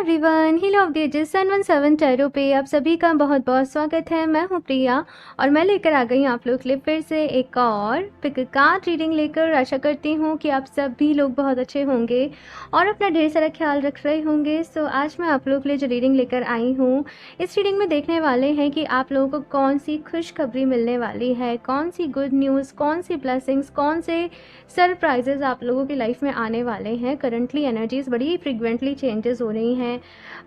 Everyone, heal of the ages 717 tarot पे आप सभी का बहुत बहुत स्वागत है। मैं हूं प्रिया और मैं लेकर आ गई आप लोग के लिए फिर से एक और पिक कार्ड रीडिंग लेकर। आशा करती हूं कि आप सभी लोग बहुत अच्छे होंगे और अपना ढेर सारा ख्याल रख रहे होंगे। सो आज मैं आप लोग के लिए जो रीडिंग लेकर आई हूं, इस रीडिंग में देखने वाले हैं कि आप लोगों को कौन सी खुशखबरी मिलने वाली है, कौन सी गुड न्यूज़, कौन सी ब्लेसिंग्स, कौन से सरप्राइजेज आप लोगों की लाइफ में आने वाले हैं। करंटली एनर्जीज बड़ी फ्रिक्वेंटली चेंजेस हो रही हैं,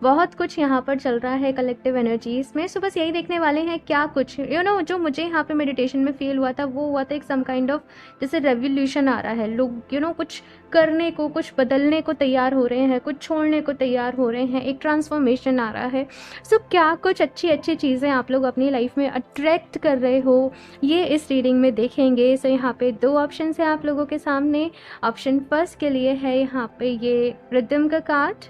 बहुत कुछ यहाँ पर चल रहा है कलेक्टिव एनर्जीज में। सो बस यही देखने वाले हैं क्या कुछ जो मुझे यहाँ पे मेडिटेशन में फील हुआ था, वो हुआ था एक सम काइंड ऑफ जैसे रेवोल्यूशन आ रहा है। लोग कुछ करने को, कुछ बदलने को तैयार हो रहे हैं, कुछ छोड़ने को तैयार हो रहे हैं, एक ट्रांसफॉर्मेशन आ रहा है। सो क्या कुछ अच्छी अच्छी चीज़ें आप लोग अपनी लाइफ में अट्रैक्ट कर रहे हो, ये इस रीडिंग में देखेंगे। सो यहाँ पे दो ऑप्शन है आप लोगों के सामने। ऑप्शन फर्स्ट के लिए है यहाँ पे ये रिदम का कार्ड,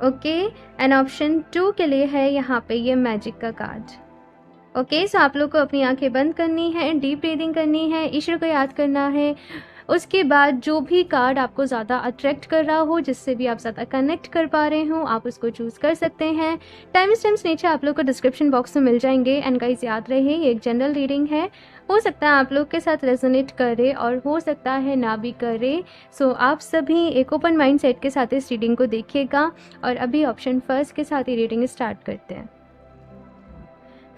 ओके, एंड ऑप्शन 2 के लिए है यहाँ पे ये मैजिक का कार्ड। ओके, सो आप लोग को अपनी आंखें बंद करनी है, डीप ब्रीदिंग करनी है, ईश्वर को याद करना है। उसके बाद जो भी कार्ड आपको ज़्यादा अट्रैक्ट कर रहा हो, जिससे भी आप ज़्यादा कनेक्ट कर पा रहे हो, आप उसको चूज़ कर सकते हैं। टाइम स्टैम्प्स नीचे आप लोग को डिस्क्रिप्शन बॉक्स में मिल जाएंगे। एंड गाइस याद रहे, ये एक जनरल रीडिंग है, हो सकता है आप लोग के साथ रेजोनेट करे और हो सकता है ना भी करे। सो आप सभी एक ओपन माइंड सेट के साथ इस रीडिंग को देखिएगा। और अभी ऑप्शन फर्स्ट के साथ ही रीडिंग स्टार्ट करते हैं।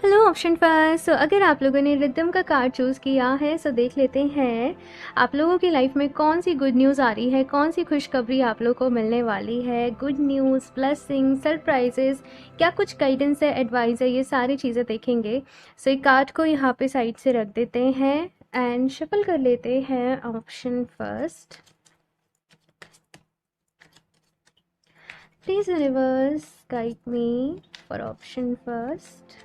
Hello option first. सो अगर आप लोगों ने रिदम का कार्ड चूज़ किया है, सो देख लेते हैं आप लोगों की लाइफ में कौन सी गुड न्यूज़ आ रही है, कौन सी खुशखबरी आप लोगों को मिलने वाली है। गुड न्यूज़, ब्लेसिंग, सरप्राइजेस, क्या कुछ गाइडेंस है, एडवाइस है, ये सारी चीज़ें देखेंगे। सो एक कार्ड को यहाँ पे साइड से रख देते हैं एंड शफल कर लेते हैं option first. Please universe guide me for option first.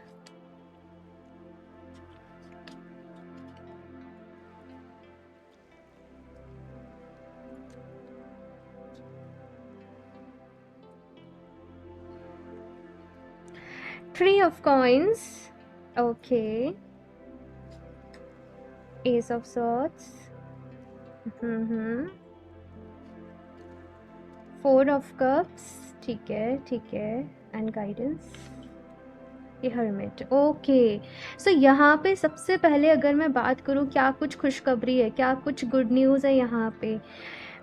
Three of coins, okay, ace of swords, four of cups, ठीक है, and guidance, ये हर्मिट। ओके, सो यहाँ पे सबसे पहले अगर मैं बात करूँ क्या कुछ खुशखबरी है, क्या कुछ गुड न्यूज़ है, यहाँ पे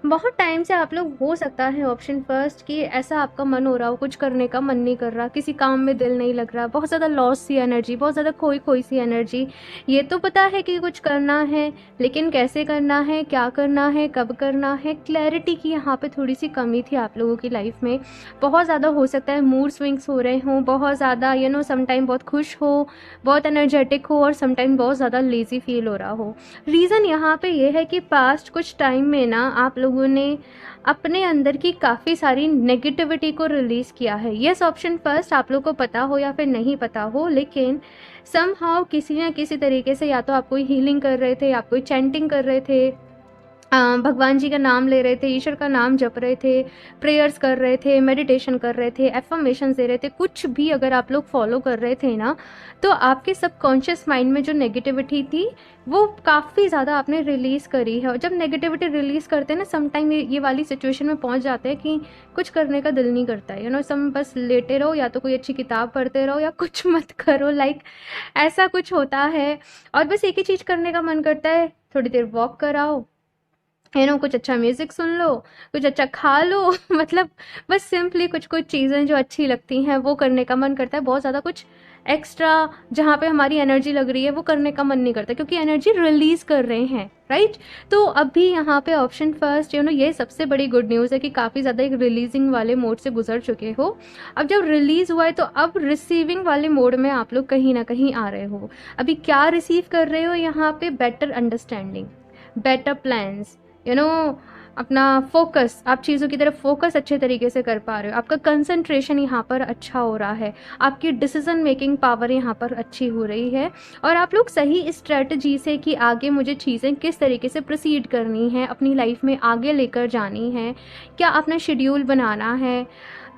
बहुत टाइम से आप लोग, हो सकता है ऑप्शन फर्स्ट कि ऐसा आपका मन हो रहा हो, कुछ करने का मन नहीं कर रहा, किसी काम में दिल नहीं लग रहा, बहुत ज़्यादा लॉस सी एनर्जी, बहुत ज़्यादा खोई खोई सी एनर्जी। ये तो पता है कि कुछ करना है, लेकिन कैसे करना है, क्या करना है, कब करना है, क्लैरिटी की यहाँ पे थोड़ी सी कमी थी आप लोगों की लाइफ में। बहुत ज़्यादा हो सकता है मूड स्विंग्स हो रहे हों, बहुत ज़्यादा समटाइम बहुत खुश हो, बहुत एनर्जेटिक हो, और समटाइम बहुत ज़्यादा लेज़ी फील हो रहा हो। रीज़न यहाँ पे ये है कि पास्ट कुछ टाइम में ना आप लोगों ने अपने अंदर की काफ़ी सारी नेगेटिविटी को रिलीज़ किया है। यस ऑप्शन फर्स्ट, आप लोग को पता हो या फिर नहीं पता हो, लेकिन समहाउ किसी ना किसी तरीके से या तो आप कोई हीलिंग कर रहे थे, आप कोई चैंटिंग कर रहे थे, भगवान जी का नाम ले रहे थे, ईश्वर का नाम जप रहे थे, प्रेयर्स कर रहे थे, मेडिटेशन कर रहे थे, एफर्मेशंस दे रहे थे, कुछ भी अगर आप लोग फॉलो कर रहे थे ना, तो आपके सबकॉन्शियस माइंड में जो नेगेटिविटी थी वो काफ़ी ज़्यादा आपने रिलीज़ करी है। और जब नेगेटिविटी रिलीज़ करते हैं ना, समटाइम ये वाली सिचुएशन में पहुंच जाते हैं कि कुछ करने का दिल नहीं करता है। सम बस लेटे रहो, या तो कोई अच्छी किताब पढ़ते रहो, या कुछ मत करो, लाइक ऐसा कुछ होता है। और बस एक ही चीज़ करने का मन करता है, थोड़ी देर वॉक कराओ, कुछ अच्छा म्यूज़िक सुन लो, कुछ अच्छा खा लो मतलब बस सिंपली कुछ कुछ चीज़ें जो अच्छी लगती हैं वो करने का मन करता है। बहुत ज़्यादा कुछ एक्स्ट्रा जहाँ पे हमारी एनर्जी लग रही है वो करने का मन नहीं करता, क्योंकि एनर्जी रिलीज़ कर रहे हैं, राइट। तो अभी यहाँ पे ऑप्शन फर्स्ट ये सबसे बड़ी गुड न्यूज़ है कि काफ़ी ज़्यादा एक रिलीजिंग वाले मोड से गुजर चुके हो। अब जब रिलीज़ हुआ है तो अब रिसीविंग वाले मोड में आप लोग कहीं ना कहीं आ रहे हो। अभी क्या रिसीव कर रहे हो यहाँ पे? बेटर अंडरस्टैंडिंग, बेटर प्लान्स, अपना फोकस, आप चीज़ों की तरफ फोकस अच्छे तरीके से कर पा रहे हो, आपका कंसंट्रेशन यहाँ पर अच्छा हो रहा है, आपकी डिसीजन मेकिंग पावर यहाँ पर अच्छी हो रही है, और आप लोग सही स्ट्रेटजी से कि आगे मुझे चीज़ें किस तरीके से प्रोसीड करनी है, अपनी लाइफ में आगे लेकर जानी है, क्या अपना शेड्यूल बनाना है,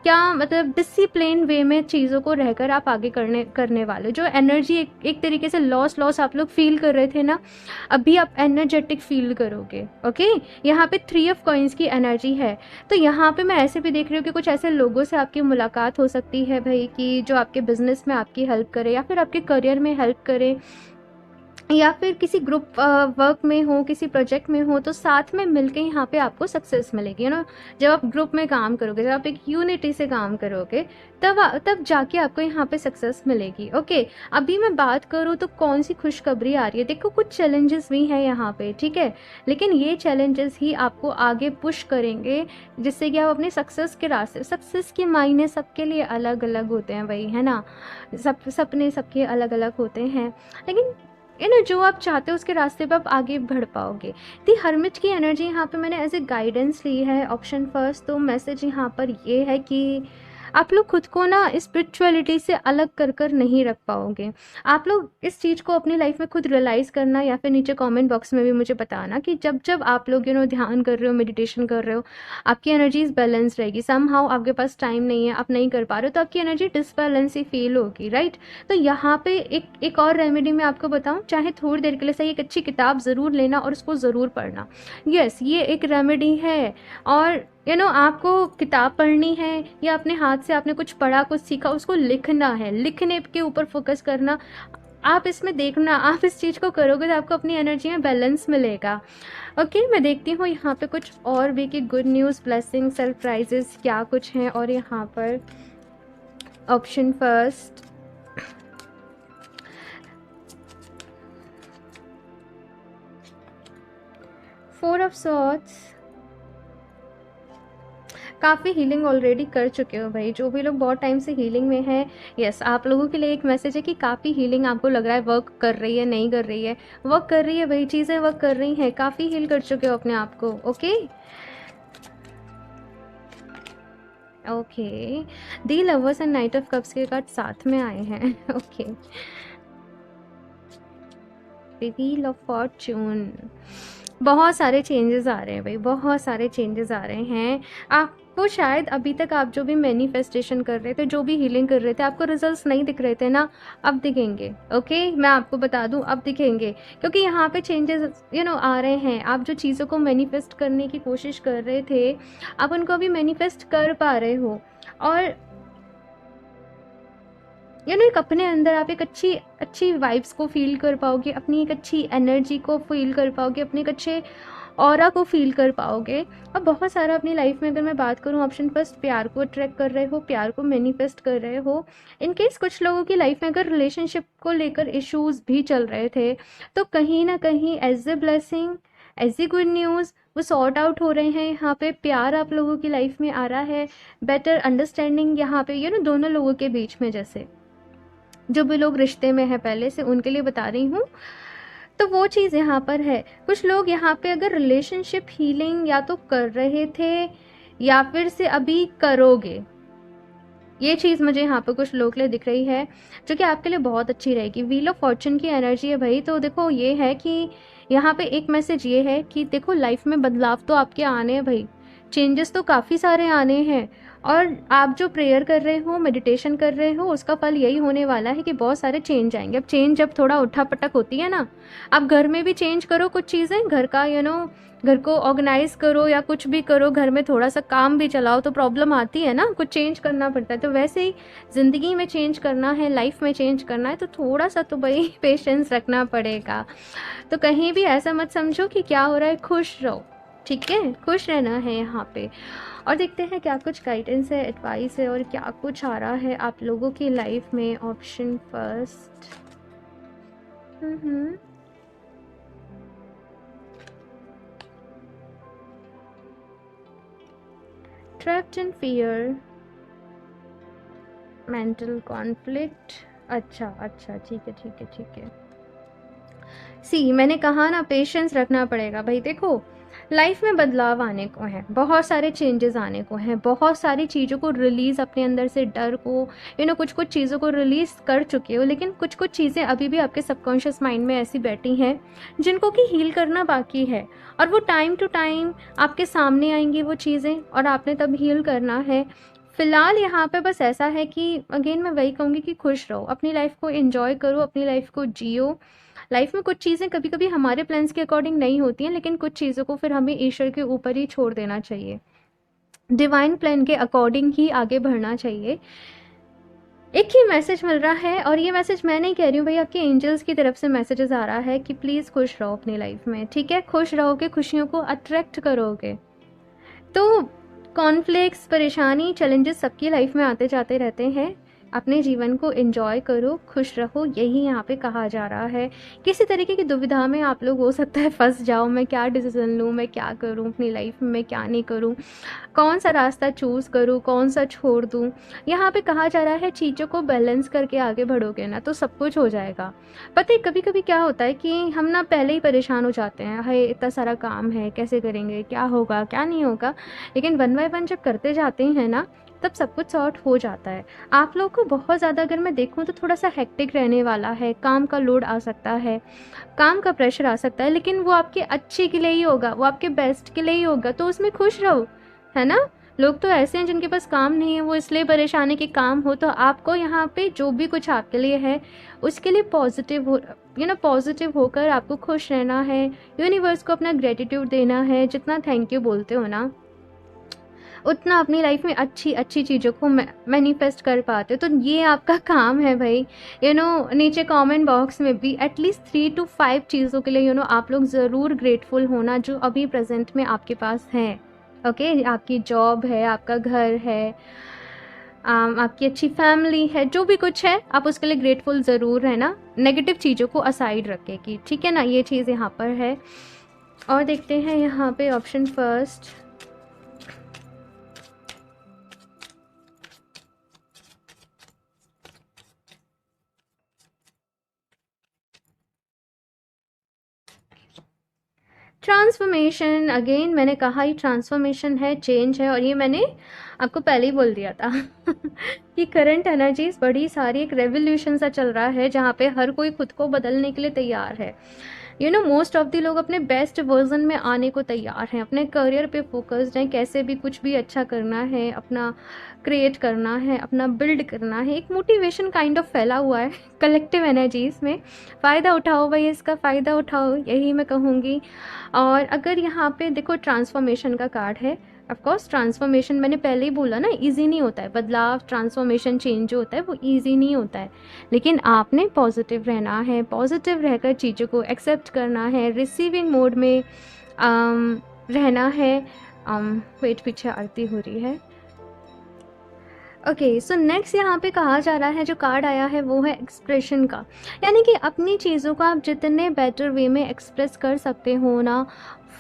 क्या मतलब डिसिप्लिन वे में चीज़ों को रहकर आप आगे करने वाले, जो एनर्जी एक तरीके से लॉस आप लोग फील कर रहे थे ना, अभी आप एनर्जेटिक फील करोगे। ओके, यहाँ पे 3 ऑफ कॉइंस की एनर्जी है। तो यहाँ पे मैं ऐसे भी देख रही हूँ कि कुछ ऐसे लोगों से आपकी मुलाकात हो सकती है भाई, कि जो आपके बिजनेस में आपकी हेल्प करे या फिर आपके करियर में हेल्प करे, या फिर किसी ग्रुप वर्क में हो, किसी प्रोजेक्ट में हो, तो साथ में मिलके यहाँ पे आपको सक्सेस मिलेगी। जब आप ग्रुप में काम करोगे, जब आप एक यूनिटी से काम करोगे, तब जाके आपको यहाँ पे सक्सेस मिलेगी। ओके, अभी मैं बात करूँ तो कौन सी खुशखबरी आ रही है, देखो कुछ चैलेंजेस भी हैं यहाँ पे, ठीक है, लेकिन ये चैलेंजेस ही आपको आगे पुश करेंगे, जिससे कि आप अपने सक्सेस के रास्ते, सक्सेस के मायने सबके लिए अलग अलग होते हैं भाई, है ना, सपने सबके अलग अलग होते हैं, लेकिन जो आप चाहते हो उसके रास्ते पे आप आगे बढ़ पाओगे। दी हर्मिट की एनर्जी यहाँ पे मैंने एज ए गाइडेंस ली है, ऑप्शन फर्स्ट। तो मैसेज यहाँ पर ये है कि आप लोग खुद को ना स्पिरिचुअलिटी से अलग कर नहीं रख पाओगे। आप लोग इस चीज़ को अपनी लाइफ में खुद रियलाइज़ करना, या फिर नीचे कमेंट बॉक्स में भी मुझे बताना कि जब आप लोग ध्यान कर रहे हो, मेडिटेशन कर रहे हो, आपकी एनर्जीज बैलेंस रहेगी। समहाउ आपके पास टाइम नहीं है, आप नहीं कर पा रहे हो, तो आपकी एनर्जी डिसबैलेंस ही फील होगी, राइट। तो यहाँ पे एक और रेमेडी मैं आपको बताऊँ, चाहे थोड़ी देर के लिए सही, एक अच्छी किताब ज़रूर लेना और उसको ज़रूर पढ़ना। यस, ये एक रेमेडी है। और आपको किताब पढ़नी है या अपने हाथ से आपने कुछ पढ़ा, कुछ सीखा, उसको लिखना है, लिखने के ऊपर फोकस करना। आप इसमें देखना, आप इस चीज़ को करोगे तो आपको अपनी एनर्जी में बैलेंस मिलेगा। ओके, मैं देखती हूँ यहाँ पे कुछ और भी कि गुड न्यूज़, ब्लेसिंग, सरप्राइजेस क्या कुछ हैं। और यहाँ पर option first, four of swords, काफ़ी हीलिंग ऑलरेडी कर चुके हो भाई, जो भी लोग बहुत टाइम से हीलिंग में हैं। यस, आप लोगों के लिए एक मैसेज है कि काफ़ी हीलिंग आपको लग रहा है वर्क कर रही है, नहीं कर रही है, वर्क कर रही है भाई, चीज़ें वर्क कर रही हैं, काफ़ी हील कर चुके हो अपने आप को। Okay okay, the lovers and night of cups के कार्ड साथ में आए हैं। ओके, व्हील ऑफ फॉर्च्यून, बहुत सारे चेंजेस आ रहे हैं भाई, बहुत सारे चेंजेस आ रहे हैं। आपको शायद अभी तक आप जो भी मैनिफेस्टेशन कर रहे थे, जो भी हीलिंग कर रहे थे, आपको रिजल्ट्स नहीं दिख रहे थे ना, अब दिखेंगे। ओके, मैं आपको बता दूं, अब दिखेंगे, क्योंकि यहाँ पे चेंजेस आ रहे हैं। आप जो चीज़ों को मैनिफेस्ट करने की कोशिश कर रहे थे, आप उनको अभी मैनिफेस्ट कर पा रहे हो। और एक अपने अंदर आप एक अच्छी वाइब्स को फील कर पाओगे, अपनी एक अच्छी एनर्जी को फील कर पाओगे, अपने एक अच्छे ऑरा को फील कर पाओगे। और बहुत सारा अपनी लाइफ में, अगर मैं बात करूँ, ऑप्शन फर्स्ट, प्यार को अट्रैक्ट कर रहे हो, प्यार को मैनिफेस्ट कर रहे हो। इनकेस कुछ लोगों की लाइफ में अगर रिलेशनशिप को लेकर इश्यूज भी चल रहे थे, तो कहीं ना कहीं as a blessing, as a good news, वो सॉर्ट आउट हो रहे हैं। यहाँ पे प्यार आप लोगों की लाइफ में आ रहा है, बेटर अंडरस्टैंडिंग यहाँ पे दोनों लोगों के बीच में, जैसे जो भी लोग रिश्ते में है पहले से, उनके लिए बता रही हूँ। तो वो चीज़ यहाँ पर है। कुछ लोग यहाँ पे अगर रिलेशनशिप हीलिंग या तो कर रहे थे या फिर से अभी करोगे, ये चीज़ मुझे यहाँ पे कुछ लोग के लिए दिख रही है, जो कि आपके लिए बहुत अच्छी रहेगी। व्हील ऑफ फॉर्चून की एनर्जी है भाई। तो देखो, ये है कि यहाँ पे एक मैसेज ये है कि देखो, लाइफ में बदलाव तो आपके आने हैं भाई, चेंजेस तो काफ़ी सारे आने हैं। और आप जो प्रेयर कर रहे हो, मेडिटेशन कर रहे हो, उसका फल यही होने वाला है कि बहुत सारे चेंज आएंगे। अब चेंज जब थोड़ा उठा पटक होती है ना, आप घर में भी चेंज करो कुछ चीज़ें, घर का घर को ऑर्गेनाइज करो या कुछ भी करो, घर में थोड़ा सा काम भी चलाओ, तो प्रॉब्लम आती है ना, कुछ चेंज करना पड़ता है। तो वैसे ही ज़िंदगी में चेंज करना है, लाइफ में चेंज करना है, तो थोड़ा सा तो भाई पेशेंस रखना पड़ेगा। तो कहीं भी ऐसा मत समझो कि क्या हो रहा है, खुश रहो, ठीक है, खुश रहना है यहाँ पे। और देखते हैं क्या कुछ गाइडेंस है, एडवाइस है, और क्या कुछ आ रहा है आप लोगों की लाइफ में। Option first, trapped in fear, mental conflict. अच्छा, ठीक है। सी, मैंने कहा ना, पेशेंस रखना पड़ेगा भाई। देखो, लाइफ में बदलाव आने को है, बहुत सारे चेंजेस आने को हैं, बहुत सारी चीज़ों को रिलीज़, अपने अंदर से डर को कुछ चीज़ों को रिलीज़ कर चुके हो, लेकिन कुछ चीज़ें अभी भी आपके सबकॉन्शियस माइंड में ऐसी बैठी हैं जिनको कि हील करना बाकी है। और वो टाइम टू टाइम आपके सामने आएंगी वो चीज़ें, और आपने तब हील करना है। फ़िलहाल यहाँ पे बस ऐसा है कि अगेन मैं वही कहूँगी कि खुश रहो, अपनी लाइफ़ को एन्जॉय करो, अपनी लाइफ़ को जियो। लाइफ़ में कुछ चीज़ें कभी-कभी हमारे प्लान्स के अकॉर्डिंग नहीं होती हैं, लेकिन कुछ चीज़ों को फिर हमें ईश्वर के ऊपर ही छोड़ देना चाहिए। डिवाइन प्लान के अकॉर्डिंग ही आगे बढ़ना चाहिए। एक ही मैसेज मिल रहा है, और ये मैसेज मैं नहीं कह रही हूँ भाई, आपके एंजल्स की तरफ से मैसेजेस आ रहा है कि प्लीज़ खुश रहो अपनी लाइफ में, ठीक है? खुश रहोगे, खुशियों को अट्रैक्ट करोगे। तो कॉन्फ्लिक्ट्स, परेशानी, चैलेंजेस सबकी लाइफ में आते जाते रहते हैं। अपने जीवन को एंजॉय करो, खुश रहो, यही यहाँ पे कहा जा रहा है। किसी तरीके की दुविधा में आप लोग हो सकता है फंस जाओ, मैं क्या डिसीजन लूँ, मैं क्या करूँ अपनी लाइफ में, मैं क्या नहीं करूँ, कौन सा रास्ता चूज़ करूँ, कौन सा छोड़ दूँ। यहाँ पे कहा जा रहा है चीज़ों को बैलेंस करके आगे बढ़ोगे ना तो सब कुछ हो जाएगा। पता है कभी कभी क्या होता है कि हम ना पहले ही परेशान हो जाते हैं, हाय इतना सारा काम है, कैसे करेंगे, क्या होगा क्या नहीं होगा। लेकिन वन बाय वन जब करते जाते हैं ना तब सब कुछ सॉर्ट हो जाता है। आप लोग को बहुत ज़्यादा अगर मैं देखूँ तो थोड़ा सा हेक्टिक रहने वाला है, काम का लोड आ सकता है, काम का प्रेशर आ सकता है, लेकिन वो आपके अच्छे के लिए ही होगा, वो आपके बेस्ट के लिए ही होगा, तो उसमें खुश रहो, है ना? लोग तो ऐसे हैं जिनके पास काम नहीं है, वो इसलिए परेशान है कि काम हो। तो आपको यहाँ पे जो भी कुछ आपके लिए है उसके लिए पॉजिटिव हो, पॉजिटिव होकर आपको खुश रहना है, यूनिवर्स को अपना ग्रेटिट्यूड देना है। जितना थैंक यू बोलते हो ना उतना अपनी लाइफ में अच्छी अच्छी चीज़ों को मैनिफेस्ट कर पाते हो। तो ये आपका काम है भाई। नीचे कमेंट बॉक्स में भी एटलीस्ट 3 to 5 चीज़ों के लिए आप लोग ज़रूर ग्रेटफुल होना जो अभी प्रेजेंट में आपके पास हैं। ओके, आपकी जॉब है, आपका घर है, आपकी अच्छी फैमिली है, जो भी कुछ है आप उसके लिए ग्रेटफुल ज़रूर रहना, नेगेटिव चीज़ों को असाइड रखे कि ठीक है ना, ये चीज़ यहाँ पर है। और देखते हैं यहाँ पे ऑप्शन फर्स्ट। ट्रांसफॉर्मेशन, अगेन मैंने कहा ही ट्रांसफॉर्मेशन है, चेंज है, और ये मैंने आपको पहले ही बोल दिया था कि करंट एनर्जीज बड़ी सारी, एक रेवोल्यूशन सा चल रहा है जहाँ पे हर कोई खुद को बदलने के लिए तैयार है। मोस्ट ऑफ द लोग अपने बेस्ट वर्जन में आने को तैयार हैं, अपने करियर पे फोकस्ड हैं, कैसे भी कुछ भी अच्छा करना है, अपना क्रिएट करना है, अपना बिल्ड करना है। एक मोटिवेशन काइंड ऑफ फैला हुआ है कलेक्टिव एनर्जीज में। फ़ायदा उठाओ भाई, इसका फ़ायदा उठाओ, यही मैं कहूँगी। और अगर यहाँ पे देखो ट्रांसफॉर्मेशन का कार्ड है, ऑफ कोर्स ट्रांसफॉर्मेशन मैंने पहले ही बोला ना, इजी नहीं होता है बदलाव, ट्रांसफॉर्मेशन चेंज जो होता है वो इजी नहीं होता है। लेकिन आपने पॉजिटिव रहना है, पॉजिटिव रहकर चीज़ों को एक्सेप्ट करना है, रिसीविंग मोड में रहना है। वेट, पीछे आरती हो रही है। ओके, सो नेक्स्ट यहाँ पे कहा जा रहा है, जो कार्ड आया है वो है एक्सप्रेशन का। यानी कि अपनी चीज़ों को आप जितने बेटर वे में एक्सप्रेस कर सकते हो ना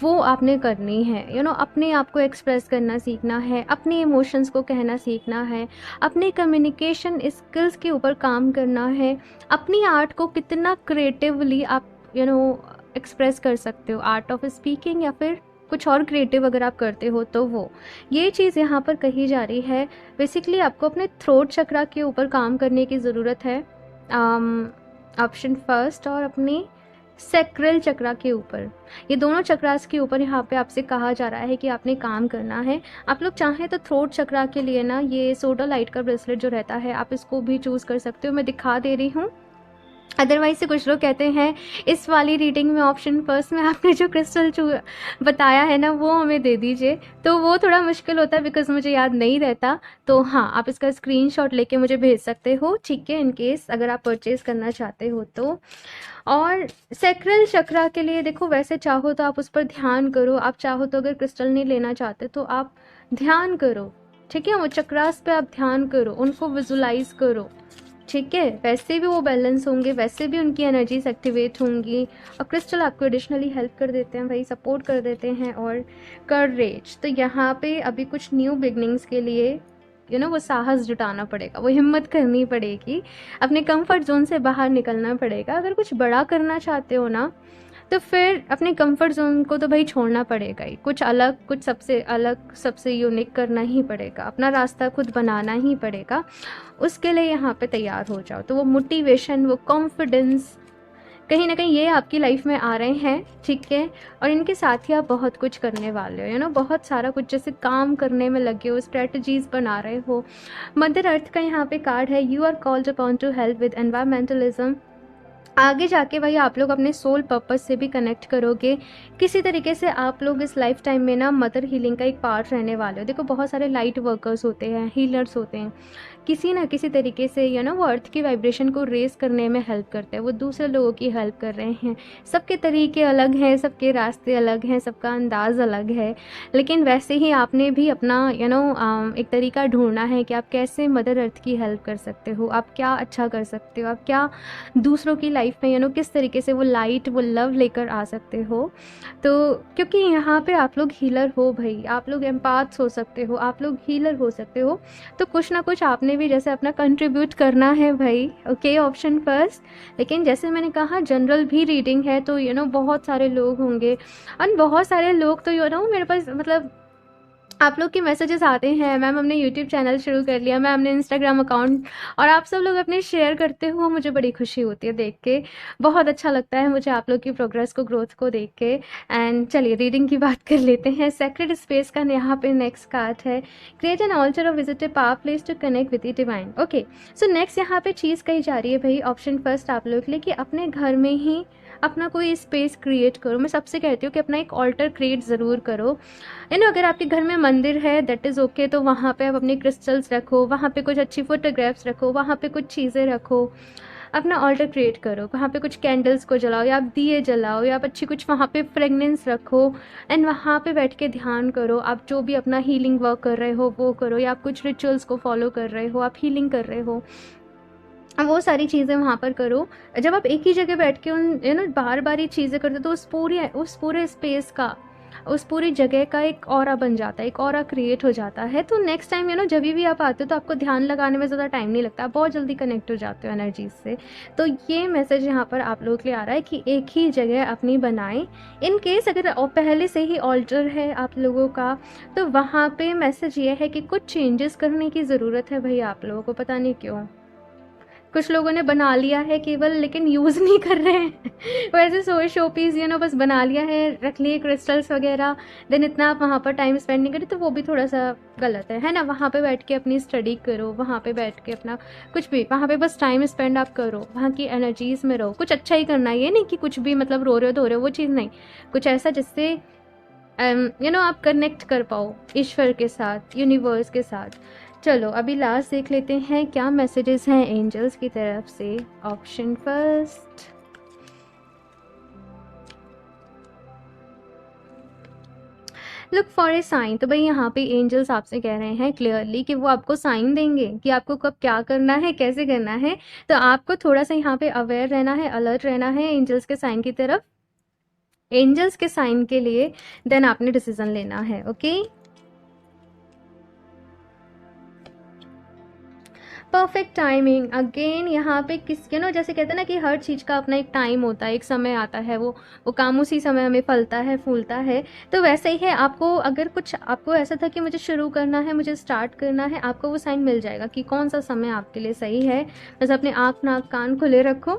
वो आपने करनी है। अपने आप को एक्सप्रेस करना सीखना है, अपने इमोशंस को कहना सीखना है, अपने कम्युनिकेशन स्किल्स के ऊपर काम करना है, अपनी आर्ट को कितना क्रिएटिवली आप एक्सप्रेस कर सकते हो, आर्ट ऑफ स्पीकिंग या फिर कुछ और क्रिएटिव अगर आप करते हो तो वो ये चीज़ यहाँ पर कही जा रही है। बेसिकली आपको अपने थ्रोट चक्रा के ऊपर काम करने की ज़रूरत है, ऑप्शन फर्स्ट, और अपनी सैक्रल चक्रा के ऊपर, ये दोनों चक्रास के ऊपर यहाँ पे आपसे कहा जा रहा है कि आपने काम करना है। आप लोग चाहें तो थ्रोट चक्रा के लिए ना ये सोडा लाइट का ब्रेसलेट जो रहता है आप इसको भी चूज़ कर सकते हो, मैं दिखा दे रही हूँ। अदरवाइज से कुछ लोग कहते हैं इस वाली रीडिंग में ऑप्शन फर्स्ट में आपने जो क्रिस्टल बताया है ना वो हमें दे दीजिए, तो वो थोड़ा मुश्किल होता है बिकॉज मुझे याद नहीं रहता। तो हाँ, आप इसका स्क्रीनशॉट लेके मुझे भेज सकते हो, ठीक है, इन केस अगर आप परचेज़ करना चाहते हो तो। और सैक्रल चक्रा के लिए देखो, वैसे चाहो तो आप उस पर ध्यान करो, आप चाहो तो अगर क्रिस्टल नहीं लेना चाहते तो आप ध्यान करो, ठीक है, वो चक्रास पे आप ध्यान करो, उनको विजुलाइज करो, ठीक है, वैसे भी वो बैलेंस होंगे, वैसे भी उनकी एनर्जीज एक्टिवेट होंगी। और क्रिस्टल आपको एडिशनली हेल्प कर देते हैं भाई, सपोर्ट कर देते हैं। और करेज, तो यहाँ पे अभी कुछ न्यू बिगनिंग्स के लिए वो साहस जुटाना पड़ेगा, वो हिम्मत करनी पड़ेगी, अपने कंफर्ट जोन से बाहर निकलना पड़ेगा। अगर कुछ बड़ा करना चाहते हो ना तो फिर अपने कंफर्ट जोन को तो भाई छोड़ना पड़ेगा ही, कुछ अलग, कुछ सबसे अलग, सबसे यूनिक करना ही पड़ेगा, अपना रास्ता खुद बनाना ही पड़ेगा। उसके लिए यहाँ पे तैयार हो जाओ, तो वो मोटिवेशन, वो कॉन्फिडेंस कहीं ना कहीं ये आपकी लाइफ में आ रहे हैं, ठीक है, और इनके साथ ही आप बहुत कुछ करने वाले हो, बहुत सारा कुछ जैसे काम करने में लगे हो, स्ट्रेटजीज बना रहे हो। मदर अर्थ का यहाँ पे कार्ड है, you are called upon to help with environmentalism. आगे जाके भाई आप लोग अपने सोल पर्पस से भी कनेक्ट करोगे। किसी तरीके से आप लोग इस लाइफ टाइम में ना मदर हीलिंग का एक पार्ट रहने वाले हो। देखो बहुत सारे लाइट वर्कर्स होते हैं, हीलर्स होते हैं, किसी ना किसी तरीके से वो अर्थ की वाइब्रेशन को रेस करने में हेल्प करते हैं, वो दूसरे लोगों की हेल्प कर रहे हैं। सबके तरीके अलग हैं, सबके रास्ते अलग हैं, सबका अंदाज़ अलग है, लेकिन वैसे ही आपने भी अपना एक तरीका ढूंढना है कि आप कैसे मदर अर्थ की हेल्प कर सकते हो, आप क्या अच्छा कर सकते हो, आप क्या दूसरों की लाइफ में किस तरीके से वो लाइट, वो लव लेकर आ सकते हो। तो क्योंकि यहाँ पे आप लोग हीलर हो भाई, आप लोग एम्पाथ्स हो सकते हो, आप लोग हीलर हो सकते हो, तो कुछ ना कुछ आपने भी जैसे अपना कंट्रीब्यूट करना है भाई। Okay, option first. लेकिन जैसे मैंने कहा जनरल भी रीडिंग है, तो बहुत सारे लोग होंगे, और बहुत सारे लोग तो मेरे पास मतलब आप लोग के मैसेजेस आते हैं, मैम हमने यूट्यूब चैनल शुरू कर लिया, मैम हमने इंस्टाग्राम अकाउंट, और आप सब लोग अपने शेयर करते हो, मुझे बड़ी खुशी होती है देख के, बहुत अच्छा लगता है मुझे आप लोग की प्रोग्रेस को, ग्रोथ को देख के। एंड चलिए रीडिंग की बात कर लेते हैं। सेक्रेड स्पेस का यहाँ पे नेक्स्ट कार्ड है, create an altar or visit a power place to connect with the divine. Okay, so next यहाँ पे चीज़ कही जा रही है भाई, ऑप्शन फर्स्ट आप लोग के लिए, कि अपने घर में ही अपना कोई स्पेस क्रिएट करो। मैं सबसे कहती हूँ कि अपना एक ऑल्टर क्रिएट ज़रूर करो। अगर आपके घर में मंदिर है दैट इज़ ओके, तो वहाँ पे आप अपने क्रिस्टल्स रखो, वहाँ पे कुछ अच्छी फोटोग्राफ्स रखो, वहाँ पे कुछ चीज़ें रखो, अपना ऑल्टर क्रिएट करो, वहाँ पे कुछ कैंडल्स को जलाओ, या आप दिए जलाओ, या आप अच्छी कुछ वहाँ पे फ्रेगनेंस रखो, एंड वहाँ पे बैठ के ध्यान करो। आप जो भी अपना हीलिंग वर्क कर रहे हो वो करो, या आप कुछ रिचुअल्स को फॉलो कर रहे हो, आप हीलिंग कर रहे हो, अब वो सारी चीज़ें वहाँ पर करो। जब आप एक ही जगह बैठ के उन बार बार ये चीज़ें करते हो, तो उस पूरे स्पेस का, उस पूरी जगह का एक ऑरा बन जाता है, एक ऑरा क्रिएट हो जाता है। तो नेक्स्ट टाइम जब भी आप आते हो तो आपको ध्यान लगाने में ज़्यादा टाइम नहीं लगता, आप बहुत जल्दी कनेक्ट हो जाते हो एनर्जीज से। तो ये मैसेज यहाँ पर आप लोगों के लिए आ रहा है कि एक ही जगह अपनी बनाएं। इन केस अगर पहले से ही ऑल्टर है आप लोगों का, तो वहाँ पे मैसेज ये है कि कुछ चेंजेस करने की ज़रूरत है भाई आप लोगों को। पता नहीं क्यों कुछ लोगों ने बना लिया है केवल, लेकिन यूज़ नहीं कर रहे हैं। वैसे शो पीस बस बना लिया है, रख लिए क्रिस्टल्स वगैरह, देन इतना आप वहाँ पर टाइम स्पेंड नहीं करें, तो वो भी थोड़ा सा गलत है ना। वहाँ पे बैठ के अपनी स्टडी करो, वहाँ पे बैठ के अपना कुछ भी, वहाँ पे बस टाइम स्पेंड आप करो, वहाँ की एनर्जीज़ में रहो, कुछ अच्छा ही करना है। ये नहीं कि कुछ भी मतलब रो रहे हो धो रहे हो, वो चीज़ नहीं, कुछ ऐसा जिससे आप कनेक्ट कर पाओ ईश्वर के साथ, यूनिवर्स के साथ। चलो अभी लास्ट देख लेते हैं क्या मैसेजेस हैं एंजल्स की तरफ से। Option first, look for a sign. तो भाई यहाँ पे एंजल्स आपसे कह रहे हैं क्लियरली कि वो आपको साइन देंगे कि आपको कब क्या करना है, कैसे करना है। तो आपको थोड़ा सा यहाँ पे अवेयर रहना है, अलर्ट रहना है एंजल्स के साइन की तरफ, एंजल्स के साइन के लिए, देन आपने डिसीजन लेना है। ओके, परफेक्ट टाइमिंग अगेन यहाँ पे किस जैसे कहते हैं ना कि हर चीज़ का अपना एक टाइम होता है, एक समय आता है, वो काम उसी समय हमें फलता है, फूलता है। तो वैसे ही है, आपको अगर कुछ आपको ऐसा था कि मुझे शुरू करना है, मुझे स्टार्ट करना है, आपको वो साइन मिल जाएगा कि कौन सा समय आपके लिए सही है। बस अपने आँख नाक कान खुले रखो।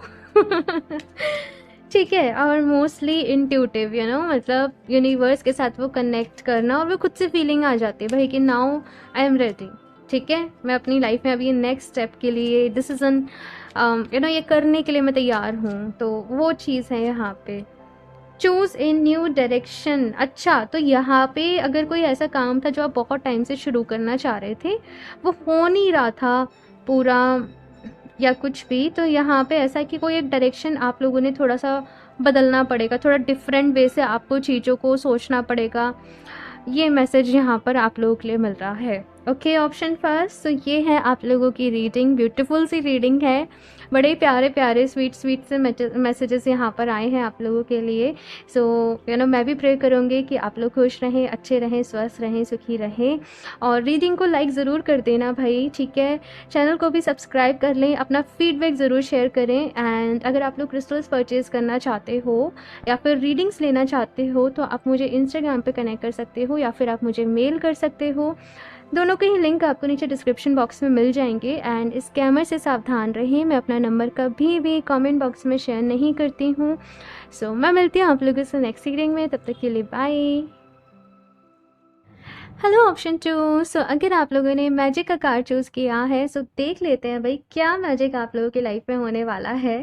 ठीक है, और मोस्टली इंट्यूटिव मतलब यूनिवर्स के साथ वो कनेक्ट करना, और वो खुद से फीलिंग आ जाती है भाई कि नाउ आई एम रेडी। ठीक है, मैं अपनी लाइफ में अभी नेक्स्ट स्टेप के लिए डिसीज़न ये करने के लिए मैं तैयार हूँ। तो वो चीज़ है यहाँ पे, चूज़ ए न्यू डायरेक्शन। अच्छा, तो यहाँ पे अगर कोई ऐसा काम था जो आप बहुत टाइम से शुरू करना चाह रहे थे, वो हो नहीं रहा था पूरा या कुछ भी, तो यहाँ पे ऐसा है कि कोई एक डायरेक्शन आप लोगों ने थोड़ा सा बदलना पड़ेगा, थोड़ा डिफरेंट वे से आपको चीज़ों को सोचना पड़ेगा। ये मैसेज यहाँ पर आप लोगों के लिए मिल रहा है। Okay, option first. तो ये है आप लोगों की रीडिंग, ब्यूटीफुल सी रीडिंग है, बड़े प्यारे प्यारे स्वीट से मैसेजेस यहाँ पर आए हैं आप लोगों के लिए। सो मैं भी प्रे करूँगी कि आप लोग खुश रहें, अच्छे रहें, स्वस्थ रहें, सुखी रहें, और रीडिंग को लाइक ज़रूर कर देना भाई। ठीक है, चैनल को भी सब्सक्राइब कर लें, अपना फीडबैक ज़रूर शेयर करें। एंड अगर आप लोग क्रिस्टल्स परचेज़ करना चाहते हो या फिर रीडिंग्स लेना चाहते हो, तो आप मुझे इंस्टाग्राम पे कनेक्ट कर सकते हो, या फिर आप मुझे मेल कर सकते हो। दोनों के ही लिंक आपको नीचे डिस्क्रिप्शन बॉक्स में मिल जाएंगे। एंड स्कैमर से सावधान रहें, मैं अपना नंबर कभी भी कमेंट बॉक्स में शेयर नहीं करती हूँ। सो मैं मिलती हूँ आप लोगों से नेक्स्ट रीडिंग में, तब तक के लिए बाय। Hello option 2। सो अगर आप लोगों ने मैजिक का कार्ड चूज़ किया है, सो देख लेते हैं भाई क्या मैजिक आप लोगों की लाइफ में होने वाला है,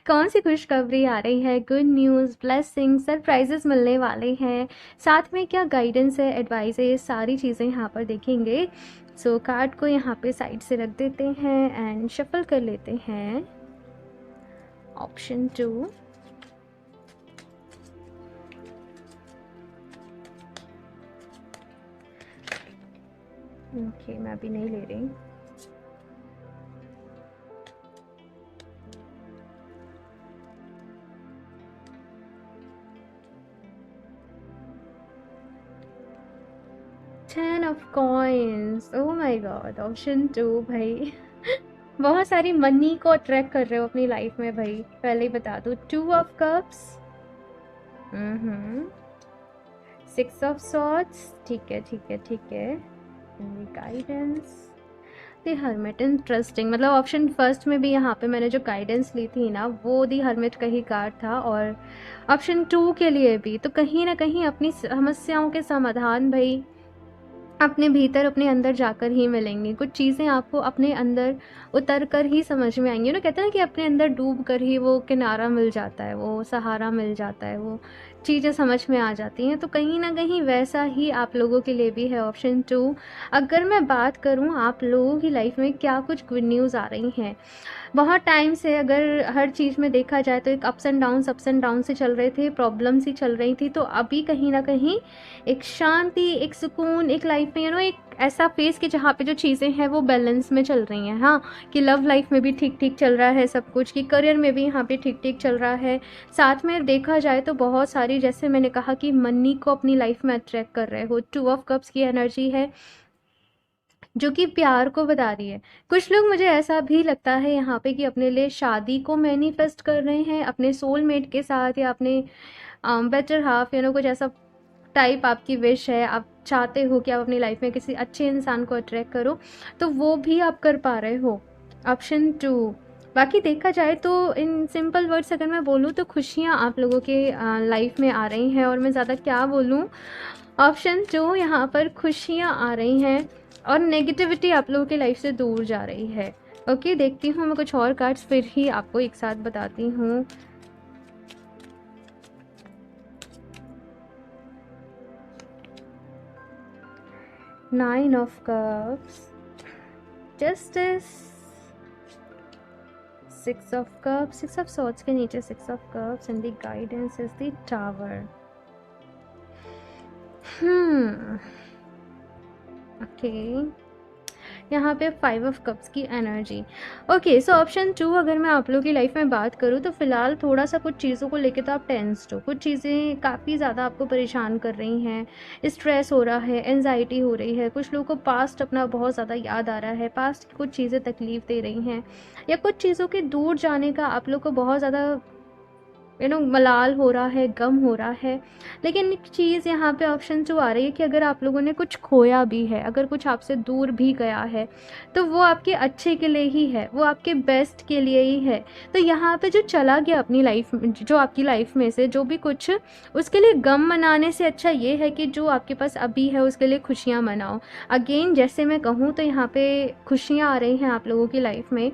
कौन सी खुशखबरी आ रही है, गुड न्यूज़, ब्लेसिंग, सरप्राइजेस मिलने वाले हैं, साथ में क्या गाइडेंस है, एडवाइस है, ये सारी चीज़ें यहाँ पर देखेंगे। सो कार्ड को यहाँ पे साइड से रख देते हैं एंड शफल कर लेते हैं। ऑप्शन 2, ओके मैं अभी नहीं ले रही। Ten of coins, oh my God. Option 2 भाई बहुत सारी मनी को अट्रैक्ट कर रहे हो अपनी लाइफ में भाई, पहले ही बता दो। 2 ऑफ कप्स, 6 ऑफ सॉर्ड्स, ठीक है ठीक है ठीक है, गाइडेंस, द हर्मिट, इंटरेस्टिंग। मतलब ऑप्शन फर्स्ट में भी यहाँ पे मैंने जो गाइडेंस ली थी ना, वो द हर्मिट का ही कार्ड था, और ऑप्शन 2 के लिए भी। तो कहीं ना कहीं अपनी समस्याओं के समाधान भाई अपने भीतर, अपने अंदर जाकर ही मिलेंगे। कुछ चीज़ें आपको अपने अंदर उतर कर ही समझ में आएंगी ना, कहते हैं कि अपने अंदर डूब कर ही वो किनारा मिल जाता है, वो सहारा मिल जाता है, वो चीज़ें समझ में आ जाती हैं। तो कहीं ना कहीं वैसा ही आप लोगों के लिए भी है ऑप्शन 2। अगर मैं बात करूँ आप लोगों की लाइफ में क्या कुछ गुड न्यूज़ आ रही हैं, बहुत टाइम से अगर हर चीज़ में देखा जाए तो एक अप्स एंड डाउन से चल रहे थे, प्रॉब्लम्स ही चल रही थी। तो अभी कहीं ना कहीं एक शांति, एक सुकून, एक लाइफ में एक ऐसा फेस कि जहाँ पे जो चीज़ें हैं वो बैलेंस में चल रही हैं। हाँ, कि लव लाइफ में भी ठीक ठीक चल रहा है सब कुछ, कि करियर में भी यहाँ पे ठीक ठीक चल रहा है। साथ में देखा जाए तो बहुत सारी, जैसे मैंने कहा कि मनी को अपनी लाइफ में अट्रैक्ट कर रहे हो। 2 ऑफ कप्स की एनर्जी है जो कि प्यार को बता रही है। कुछ लोग, मुझे ऐसा भी लगता है यहाँ पे, कि अपने लिए शादी को मैनिफेस्ट कर रहे हैं अपने सोलमेट के साथ, या अपने बेटर हाफ, कुछ ऐसा टाइप आपकी विश है, आप चाहते हो कि आप अपनी लाइफ में किसी अच्छे इंसान को अट्रैक्ट करो, तो वो भी आप कर पा रहे हो। ऑप्शन 2। बाकी देखा जाए तो इन सिंपल वर्ड्स अगर मैं बोलूँ तो खुशियाँ आप लोगों के लाइफ में आ रही हैं, और मैं ज़्यादा क्या बोलूँ। ऑप्शन 2 यहाँ पर खुशियाँ आ रही हैं और नेगेटिविटी आप लोगों की लाइफ से दूर जा रही है। ओके, देखती हूँ मैं कुछ और कार्ड्स, फिर ही आपको एक साथ बताती हूँ। Nine of cups, justice, 6 of cups, 6 of swords के नीचे 6 of cups, and the guidance is the tower. Okay, यहाँ पे 5 ऑफ कप्स की एनर्जी। ओके, सो ऑप्शन 2 अगर मैं आप लोगों की लाइफ में बात करूँ तो फिलहाल थोड़ा सा कुछ चीज़ों को लेकर तो आप टेंस्ड हो, कुछ चीज़ें काफ़ी ज़्यादा आपको परेशान कर रही हैं, स्ट्रेस हो रहा है, एंजाइटी हो रही है। कुछ लोगों को पास्ट अपना बहुत ज़्यादा याद आ रहा है, पास्ट की कुछ चीज़ें तकलीफ़ दे रही हैं, या कुछ चीज़ों के दूर जाने का आप लोग को बहुत ज़्यादा मलाल हो रहा है, गम हो रहा है। लेकिन एक चीज़ यहाँ पे ऑप्शन 2 आ रही है कि अगर आप लोगों ने कुछ खोया भी है, अगर कुछ आपसे दूर भी गया है, तो वो आपके अच्छे के लिए ही है, वो आपके बेस्ट के लिए ही है। तो यहाँ पे जो चला गया अपनी लाइफ में, जो आपकी लाइफ में से जो भी कुछ, उसके लिए गम मनाने से अच्छा ये है कि जो आपके पास अभी है उसके लिए खुशियाँ मनाओ। अगेन जैसे मैं कहूँ तो यहाँ पे खुशियाँ आ रही हैं आप लोगों की लाइफ में,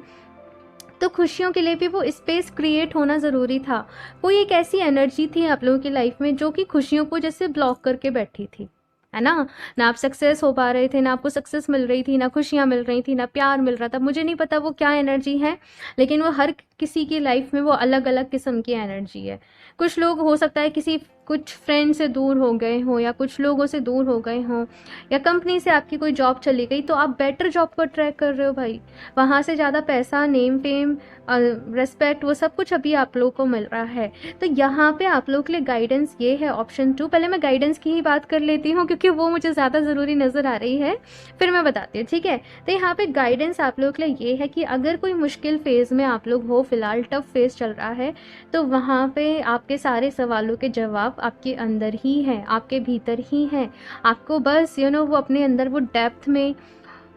तो खुशियों के लिए भी वो स्पेस क्रिएट होना ज़रूरी था। कोई एक ऐसी एनर्जी थी आप लोगों की लाइफ में जो कि खुशियों को जैसे ब्लॉक करके बैठी थी, है ना। ना आप सक्सेस हो पा रहे थे, ना आपको सक्सेस मिल रही थी, ना खुशियाँ मिल रही थी, ना प्यार मिल रहा था। मुझे नहीं पता वो क्या एनर्जी है, लेकिन वो हर किसी की लाइफ में वो अलग अलग किस्म की एनर्जी है। कुछ लोग हो सकता है किसी कुछ फ्रेंड से दूर हो गए हों, या कुछ लोगों से दूर हो गए हों, या कंपनी से आपकी कोई जॉब चली गई, तो आप बेटर जॉब को ट्रैक कर रहे हो भाई, वहाँ से ज़्यादा पैसा, नेम फेम, रेस्पेक्ट, वो सब कुछ अभी आप लोगों को मिल रहा है। तो यहाँ पे आप लोगों के लिए गाइडेंस ये है ऑप्शन 2। पहले मैं गाइडेंस की ही बात कर लेती हूँ क्योंकि वो मुझे ज़्यादा ज़रूरी नज़र आ रही है, फिर मैं बताती हूँ, ठीक है। तो यहाँ पे गाइडेंस आप लोगों के लिए ये है कि अगर कोई मुश्किल फेज़ में आप लोग हो फ़िलहाल टफ फेज़ चल रहा है, तो वहाँ पे आपके सारे सवालों के जवाब आपके अंदर ही हैं, आपके भीतर ही हैं। आपको बस वो अपने अंदर वो डेप्थ में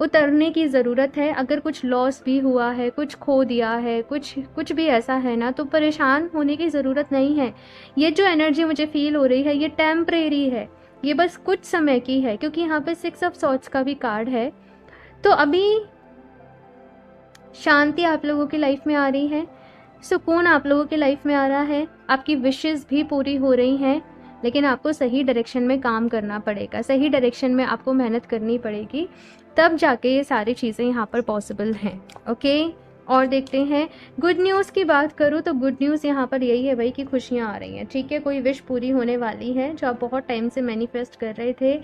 उतरने की ज़रूरत है। अगर कुछ लॉस भी हुआ है, कुछ खो दिया है, कुछ कुछ भी ऐसा है ना, तो परेशान होने की ज़रूरत नहीं है। ये जो एनर्जी मुझे फ़ील हो रही है, ये टेम्परेरी है, ये बस कुछ समय की है, क्योंकि यहाँ पे 6 ऑफ सॉर्ड्स का भी कार्ड है। तो अभी शांति आप लोगों की लाइफ में आ रही है, सुकून आप लोगों की लाइफ में आ रहा है, आपकी विशेज़ भी पूरी हो रही हैं, लेकिन आपको सही डायरेक्शन में काम करना पड़ेगा, सही डायरेक्शन में आपको मेहनत करनी पड़ेगी, तब जाके ये सारी चीज़ें यहाँ पर पॉसिबल हैं। ओके, और देखते हैं गुड न्यूज़ की बात करूँ तो गुड न्यूज़ यहाँ पर यही है भाई कि खुशियाँ आ रही हैं। ठीक है, कोई विश पूरी होने वाली है जो आप बहुत टाइम से मैनिफेस्ट कर रहे थे।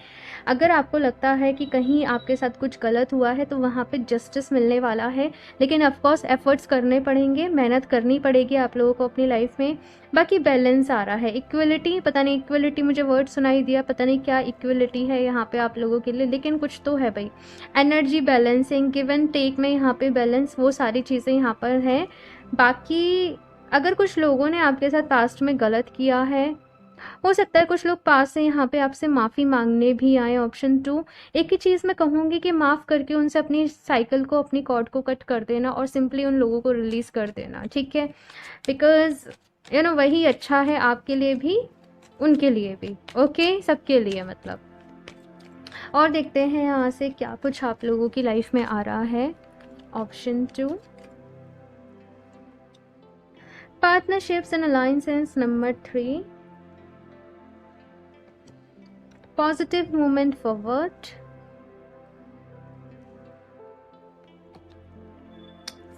अगर आपको लगता है कि कहीं आपके साथ कुछ गलत हुआ है तो वहाँ पे जस्टिस मिलने वाला है, लेकिन ऑफ कोर्स एफर्ट्स करने पड़ेंगे, मेहनत करनी पड़ेगी आप लोगों को अपनी लाइफ में। बाकी बैलेंस आ रहा है, इक्वलिटी, पता नहीं इक्वलिटी मुझे वर्ड सुनाई दिया, पता नहीं क्या इक्वलिटी है यहाँ पे आप लोगों के लिए, लेकिन कुछ तो है भाई। Energy balancing, give and take में यहाँ पे बैलेंस, वो सारी चीज़ें यहाँ पर हैं। बाकी अगर कुछ लोगों ने आपके साथ पास्ट में गलत किया है, हो सकता है कुछ लोग पास से यहाँ पे आपसे माफ़ी मांगने भी आए। ऑप्शन 2, एक ही चीज़ मैं कहूँगी कि माफ़ करके उनसे अपनी साइकिल को, अपनी कॉर्ड को कट कर देना और सिंपली उन लोगों को रिलीज़ कर देना। ठीक है, बिकॉज वही अच्छा है आपके लिए भी, उनके लिए भी, ओके, सबके लिए मतलब। और देखते हैं यहाँ से क्या कुछ आप लोगों की लाइफ में आ रहा है। Option 2, partnerships and alliances. Number 3, positive movement forward.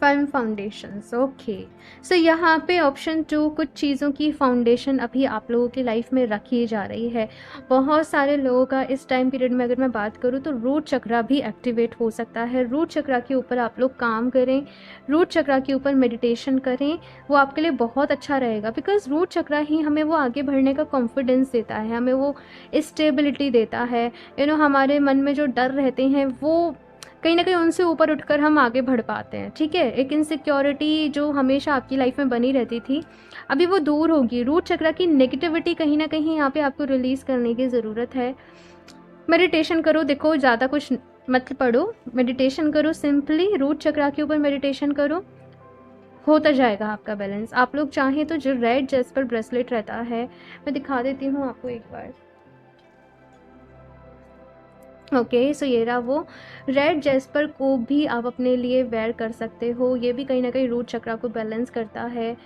Firm foundations. Okay, so यहाँ पे ऑप्शन 2, कुछ चीज़ों की फाउंडेशन अभी आप लोगों की लाइफ में रखी जा रही है। बहुत सारे लोगों का इस टाइम पीरियड में अगर मैं बात करूँ तो रूट चक्रा भी एक्टिवेट हो सकता है। रूट चक्रा के ऊपर आप लोग काम करें, रूट चक्रा के ऊपर मेडिटेशन करें, वो आपके लिए बहुत अच्छा रहेगा। बिकॉज रूट चक्रा ही हमें वो आगे बढ़ने का कॉन्फिडेंस देता है, हमें वो स्टेबिलिटी देता है। हमारे मन में जो डर रहते हैं वो कहीं ना कहीं उनसे ऊपर उठकर हम आगे बढ़ पाते हैं। ठीक है, एक इनसिक्योरिटी जो हमेशा आपकी लाइफ में बनी रहती थी, अभी वो दूर होगी। रूट चक्र की नेगेटिविटी कहीं ना कहीं यहाँ पे आपको रिलीज़ करने की ज़रूरत है। मेडिटेशन करो, देखो ज़्यादा कुछ मत पढ़ो, मेडिटेशन करो, सिंपली रूट चक्र के ऊपर मेडिटेशन करो, होता जाएगा आपका बैलेंस। आप लोग चाहें तो जो रेड जेस्पर ब्रेसलेट रहता है, मैं दिखा देती हूँ आपको एक बार। ओके, सो ये रहा वो रेड जेस्पर को भी आप अपने लिए वेयर कर सकते हो, ये भी कहीं ना कहीं रूट चक्रा को बैलेंस करता है।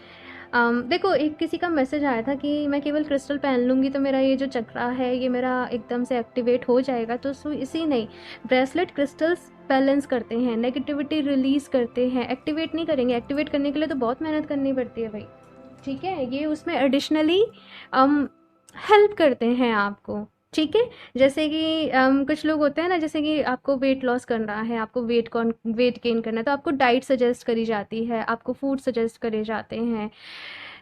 देखो, एक किसी का मैसेज आया था कि मैं केवल क्रिस्टल पहन लूँगी तो मेरा ये जो चक्रा है ये मेरा एकदम से एक्टिवेट हो जाएगा, तो सो इसी नहीं, ब्रेसलेट क्रिस्टल्स बैलेंस करते हैं, नेगेटिविटी रिलीज़ करते हैं, एक्टिवेट नहीं करेंगे। एक्टिवेट करने के लिए तो बहुत मेहनत करनी पड़ती है भाई। ठीक है, ये उसमें एडिशनली हेल्प करते हैं आपको। ठीक है, जैसे कि कुछ लोग होते हैं ना, जैसे कि आपको वेट लॉस करना है, आपको वेट गेन करना है, तो आपको डाइट सजेस्ट करी जाती है, आपको फूड सजेस्ट करे जाते हैं।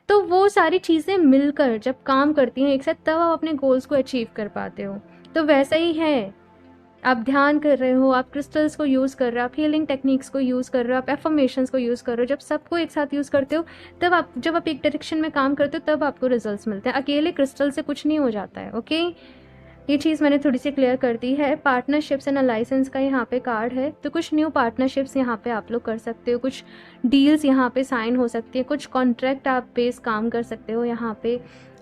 तो वो सारी चीज़ें मिलकर जब काम करती हैं एक साथ, तब आप अपने गोल्स को अचीव कर पाते हो। तो वैसा ही है, आप ध्यान कर रहे हो, आप क्रिस्टल्स को यूज़ कर रहे हो, आप हीलिंग टेक्निक्स को यूज़ कर रहे हो, आप एफर्मेशंस को यूज़ कर रहे हो, जब सबको एक साथ यूज़ करते हो, तब जब आप एक डायरेक्शन में काम करते हो, तब आपको रिजल्ट्स मिलते हैं। अकेले क्रिस्टल से कुछ नहीं हो जाता है। ओके, ये चीज़ मैंने थोड़ी सी क्लियर कर दी है। पार्टनरशिप्स एंड लाइसेंस का यहाँ पे कार्ड है, तो कुछ न्यू पार्टनरशिप्स यहाँ पे आप लोग कर सकते हो, कुछ डील्स यहाँ पे साइन हो सकती है, कुछ कॉन्ट्रैक्ट आप बेस काम कर सकते हो यहाँ पे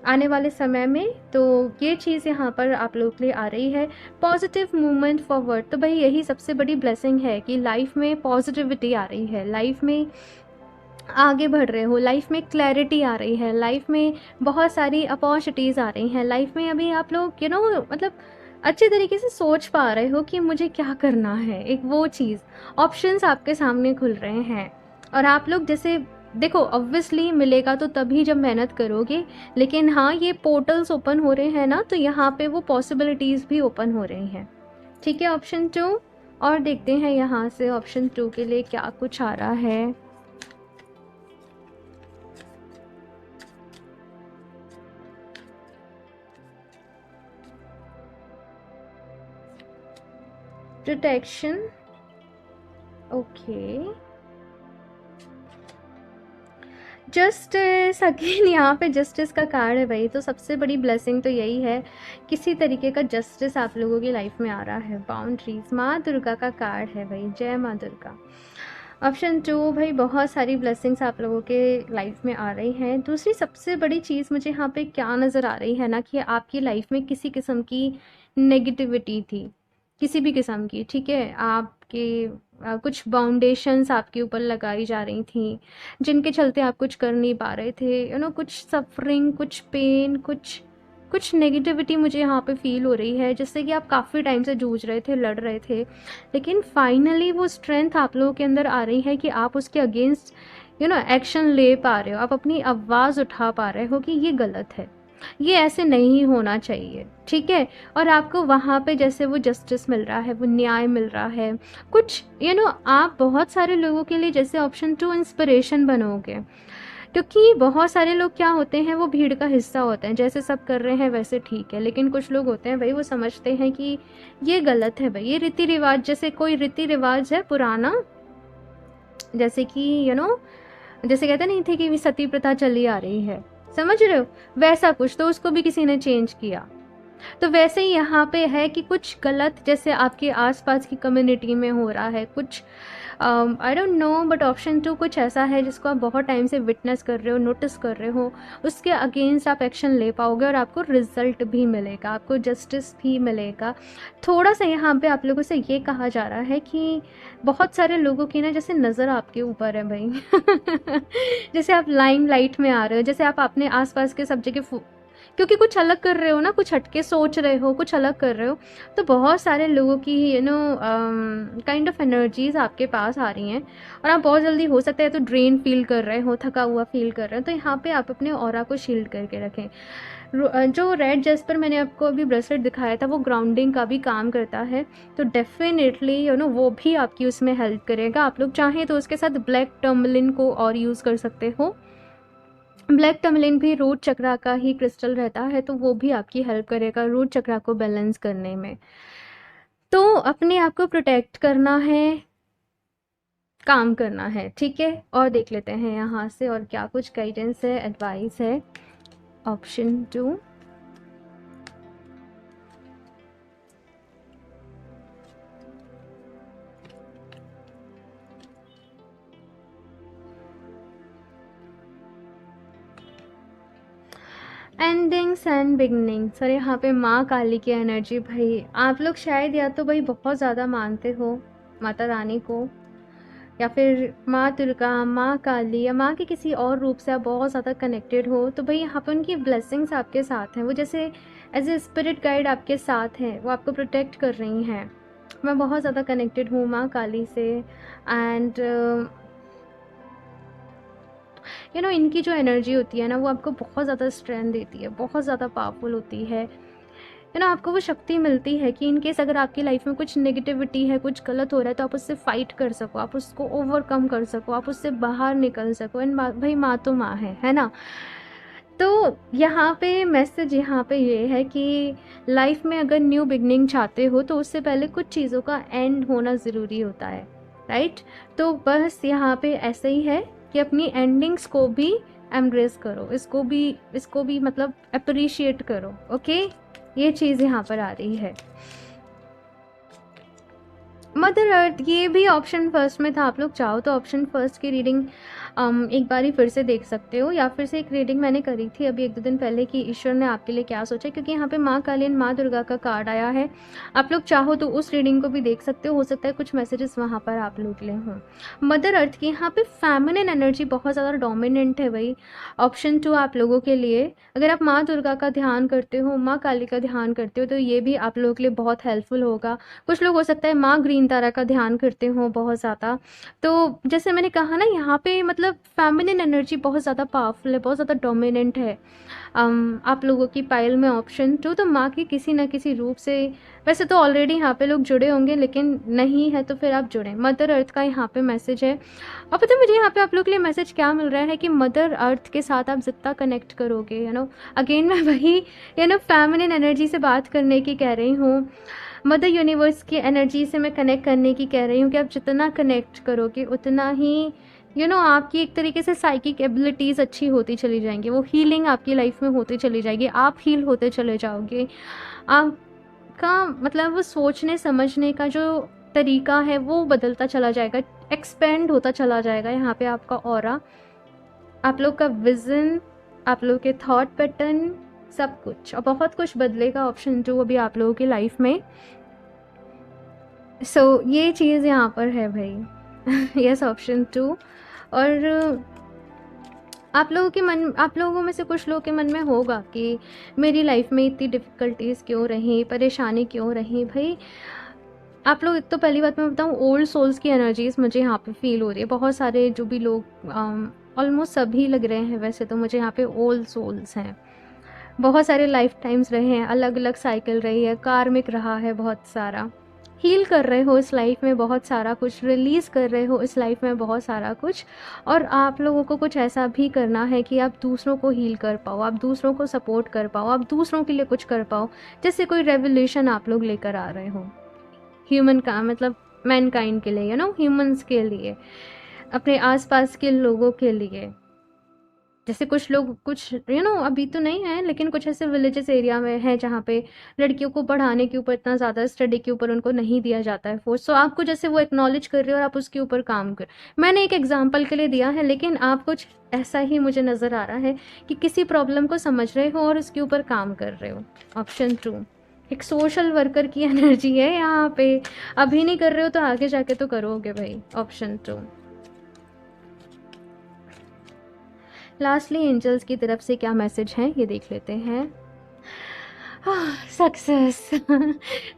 आने वाले समय में। तो ये चीज़ यहाँ पर आप लोग के लिए आ रही है। पॉजिटिव मूवमेंट फॉरवर्ड, तो भाई यही सबसे बड़ी ब्लेसिंग है कि लाइफ में पॉजिटिविटी आ रही है, लाइफ में आगे बढ़ रहे हो, लाइफ में क्लैरिटी आ रही है, लाइफ में बहुत सारी अपॉर्चुनिटीज़ आ रही हैं, लाइफ में अभी आप लोग मतलब अच्छे तरीके से सोच पा रहे हो कि मुझे क्या करना है। एक वो चीज़, ऑप्शंस आपके सामने खुल रहे हैं, और आप लोग जैसे देखो, ऑब्वियसली मिलेगा तो तभी जब मेहनत करोगे, लेकिन हाँ, ये पोर्टल्स ओपन हो रहे हैं ना, तो यहाँ पे वो पॉसिबिलिटीज़ भी ओपन हो रही हैं। ठीक है, ऑप्शन 2, और देखते हैं यहाँ से ऑप्शन 2 के लिए क्या कुछ आ रहा है। प्रोटेक्शन, ओके, जस्टिस अगेन, यहाँ पे जस्टिस का कार्ड है भाई, तो सबसे बड़ी ब्लेसिंग तो यही है, किसी तरीके का जस्टिस आप लोगों की लाइफ में आ रहा है। बाउंड्रीज, माँ दुर्गा का कार्ड है भाई, जय माँ दुर्गा। ऑप्शन 2 भाई, बहुत सारी ब्लेसिंग्स आप लोगों के लाइफ में आ रही हैं। दूसरी सबसे बड़ी चीज़ मुझे यहाँ पे क्या नज़र आ रही है ना, कि आपकी लाइफ में किसी किस्म की नेगेटिविटी थी, किसी भी किस्म की, ठीक है। आपके कुछ बाउंडेशंस आपके ऊपर लगाई जा रही थी, जिनके चलते आप कुछ कर नहीं पा रहे थे, कुछ सफरिंग, कुछ पेन, कुछ नेगेटिविटी मुझे यहाँ पे फील हो रही है, जिससे कि आप काफ़ी टाइम से जूझ रहे थे, लड़ रहे थे, लेकिन फाइनली वो स्ट्रेंथ आप लोगों के अंदर आ रही है कि आप उसके अगेंस्ट एक्शन ले पा रहे हो, आप अपनी आवाज़ उठा पा रहे हो कि ये गलत है, ये ऐसे नहीं होना चाहिए, ठीक है। और आपको वहाँ पे जैसे वो जस्टिस मिल रहा है, वो न्याय मिल रहा है, कुछ आप बहुत सारे लोगों के लिए जैसे ऑप्शन 2 इंस्पिरेशन बनोगे, क्योंकि बहुत सारे लोग क्या होते हैं, वो भीड़ का हिस्सा होते हैं, जैसे सब कर रहे हैं वैसे ठीक है, लेकिन कुछ लोग होते हैं भाई, वो समझते हैं कि ये गलत है भाई, ये रीति रिवाज, जैसे कोई रीति रिवाज है पुराना, जैसे कि जैसे कहते नहीं थे कि सती प्रथा चली आ रही है, समझ रहे हो, वैसा कुछ, तो उसको भी किसी ने चेंज किया। तो वैसे ही यहाँ पे है कि कुछ गलत जैसे आपके आसपास की कम्युनिटी में हो रहा है, कुछ I don't know, but option 2 कुछ ऐसा है जिसको आप बहुत टाइम से विटनेस कर रहे हो, नोटिस कर रहे हो, उसके अगेंस्ट आप एक्शन ले पाओगे और आपको रिजल्ट भी मिलेगा, आपको जस्टिस भी मिलेगा। थोड़ा सा यहाँ पे आप लोगों से ये कहा जा रहा है कि बहुत सारे लोगों की ना जैसे नज़र आपके ऊपर है भाई जैसे आप लाइम लाइट में आ रहे हो, जैसे आप अपने आसपास के सब जगह क्योंकि कुछ अलग कर रहे हो ना, कुछ हटके सोच रहे हो, कुछ अलग कर रहे हो, तो बहुत सारे लोगों की काइंड ऑफ एनर्जीज आपके पास आ रही हैं, और आप बहुत जल्दी हो सकता है तो ड्रेन फील कर रहे हो, थका हुआ फील कर रहे हो, तो यहाँ पे आप अपने ऑरा को शील्ड करके रखें। जो रेड जेस्पर मैंने आपको अभी ब्रेसलेट दिखाया था, वो ग्राउंडिंग का भी काम करता है, तो डेफिनेटली वो भी आपकी उसमें हेल्प करेगा। आप लोग चाहें तो उसके साथ ब्लैक टर्मलिन को और यूज़ कर सकते हो, ब्लैक टर्मलिन भी रूट चक्रा का ही क्रिस्टल रहता है, तो वो भी आपकी हेल्प करेगा रूट चक्रा को बैलेंस करने में। तो अपने आप को प्रोटेक्ट करना है, काम करना है, ठीक है। और देख लेते हैं यहाँ से और क्या कुछ गाइडेंस है, एडवाइस है। Option 2, endings and beginnings. और यहाँ पे माँ काली की एनर्जी भाई, आप लोग शायद या तो भाई बहुत ज़्यादा मानते हो माता रानी को, या फिर माँ दुर्गा, माँ काली, या माँ के किसी और रूप से आप बहुत ज़्यादा कनेक्टेड हो, तो भाई यहाँ पे उनकी ब्लेसिंग्स आपके साथ हैं, वो जैसे एज ए स्पिरिट गाइड आपके साथ हैं, वो आपको प्रोटेक्ट कर रही हैं। मैं बहुत ज़्यादा कनेक्टेड हूँ माँ काली से, एंड इनकी जो एनर्जी होती है ना, वो आपको बहुत ज़्यादा स्ट्रेंथ देती है, बहुत ज़्यादा पावरफुल होती है, आपको वो शक्ति मिलती है कि इन केस अगर आपकी लाइफ में कुछ नेगेटिविटी है, कुछ गलत हो रहा है, तो आप उससे फाइट कर सको, आप उसको ओवरकम कर सको, आप उससे बाहर निकल सको। एंड भाई माँ तो माँ है ना। तो यहाँ पे मैसेज यहाँ पे ये है कि लाइफ में अगर न्यू बिगनिंग चाहते हो, तो उससे पहले कुछ चीज़ों का एंड होना ज़रूरी होता है, राइट। तो बस यहाँ पे ऐसे ही है कि अपनी एंडिंग्स को भी एम्ब्रेस करो, इसको भी मतलब अप्रिशिएट करो, ओके। ये चीज़ यहाँ पर आ रही है। मदर अर्थ, ये भी ऑप्शन फर्स्ट में था, आप लोग चाहो तो ऑप्शन फर्स्ट की रीडिंग एक बारी फिर से देख सकते हो, या फिर से एक रीडिंग मैंने करी थी अभी 1-2 दिन पहले कि ईश्वर ने आपके लिए क्या सोचा, क्योंकि यहाँ पे माँ काली एंड माँ दुर्गा का कार्ड आया है। आप लोग चाहो तो उस रीडिंग को भी देख सकते हो सकता है कुछ मैसेजेस वहाँ पर आप लोग के लिए हों। मदर अर्थ की यहाँ पे फेमिनिन एनर्जी बहुत ज़्यादा डोमिनेंट है भाई। ऑप्शन 2 आप लोगों के लिए, अगर आप माँ दुर्गा का ध्यान करते हो, माँ काली का ध्यान करते हो, तो ये भी आप लोगों के लिए बहुत हेल्पफुल होगा। कुछ लोग हो सकता है माँ ग्रीन तारा का ध्यान करते हो बहुत ज़्यादा। तो जैसे मैंने कहा ना, यहाँ पे मतलब फेमिनिन एनर्जी बहुत ज़्यादा पावरफुल है, बहुत ज़्यादा डोमिनेंट है आप लोगों की पाइल में। ऑप्शन 2 तो माँ के किसी न किसी रूप से, वैसे तो ऑलरेडी यहाँ पे लोग जुड़े होंगे, लेकिन नहीं है तो फिर आप जुड़ें। मदर अर्थ का यहाँ पे मैसेज है। और पता है मुझे यहाँ पे आप लोग के लिए मैसेज क्या मिल रहा है कि मदर अर्थ के साथ आप जितना कनेक्ट करोगे, अगेन मैं वही फेमिनिन एनर्जी से बात करने की कह रही हूँ, मदर यूनिवर्स की एनर्जी से मैं कनेक्ट करने की कह रही हूँ कि आप जितना कनेक्ट करोगे उतना ही आपकी एक तरीके से साइकिक एबिलिटीज़ अच्छी होती चली जाएँगी, वो हीलिंग आपकी लाइफ में होती चली जाएगी, आप हील होते चले जाओगे। आपका मतलब वो सोचने समझने का जो तरीका है वो बदलता चला जाएगा, एक्सपेंड होता चला जाएगा यहाँ पे आपका ऑरा, आप लोग का विज़न, आप लोग के थॉट पैटर्न, सब कुछ और बहुत कुछ बदलेगा ऑप्शन 2 अभी आप लोगों की लाइफ में। ये चीज़ यहाँ पर है भाई। Yes, option 2। और आप लोगों में से कुछ लोगों के मन में होगा कि मेरी लाइफ में इतनी डिफ़िकल्टीज़ क्यों रहीं, परेशानी क्यों रहीं भाई। आप लोग, एक तो पहली बात मैं बताऊँ, ओल्ड सोल्स की एनर्जीज़ मुझे यहाँ पे फ़ील हो रही है। बहुत सारे जो भी लोग, ऑलमोस्ट सभी लग रहे हैं वैसे तो मुझे यहाँ पे ओल्ड सोल्स हैं। बहुत सारे लाइफ टाइम्स रहे हैं, अलग अलग साइकिल रही है, कार्मिक रहा है बहुत सारा। हील कर रहे हो इस लाइफ में बहुत सारा कुछ, रिलीज़ कर रहे हो इस लाइफ में बहुत सारा कुछ, और आप लोगों को कुछ ऐसा भी करना है कि आप दूसरों को हील कर पाओ, आप दूसरों को सपोर्ट कर पाओ, आप दूसरों के लिए कुछ कर पाओ। जैसे कोई रेवोल्यूशन आप लोग लेकर आ रहे हो ह्यूमन का, मतलब मैनकाइंड के लिए, ह्यूमंस के लिए, अपने आसपास के लोगों के लिए। जैसे कुछ लोग, कुछ अभी तो नहीं है, लेकिन कुछ ऐसे विलेजेस एरिया में है जहाँ पे लड़कियों को पढ़ाने के ऊपर इतना ज़्यादा, स्टडी के ऊपर उनको नहीं दिया जाता है फोर्स। सो आपको जैसे वो एक्नॉलेज कर रहे हो और आप उसके ऊपर काम कर, मैंने एक एग्जांपल के लिए दिया है, लेकिन आप कुछ ऐसा ही मुझे नज़र आ रहा है कि किसी प्रॉब्लम को समझ रहे हो और उसके ऊपर काम कर रहे हो। ऑप्शन 2 एक सोशल वर्कर की एनर्जी है यहाँ पे। अभी नहीं कर रहे हो तो आगे जाके तो करोगे भाई। ऑप्शन 2। लास्टली एंजल्स की तरफ से क्या मैसेज है ये देख लेते हैं। सक्सेस।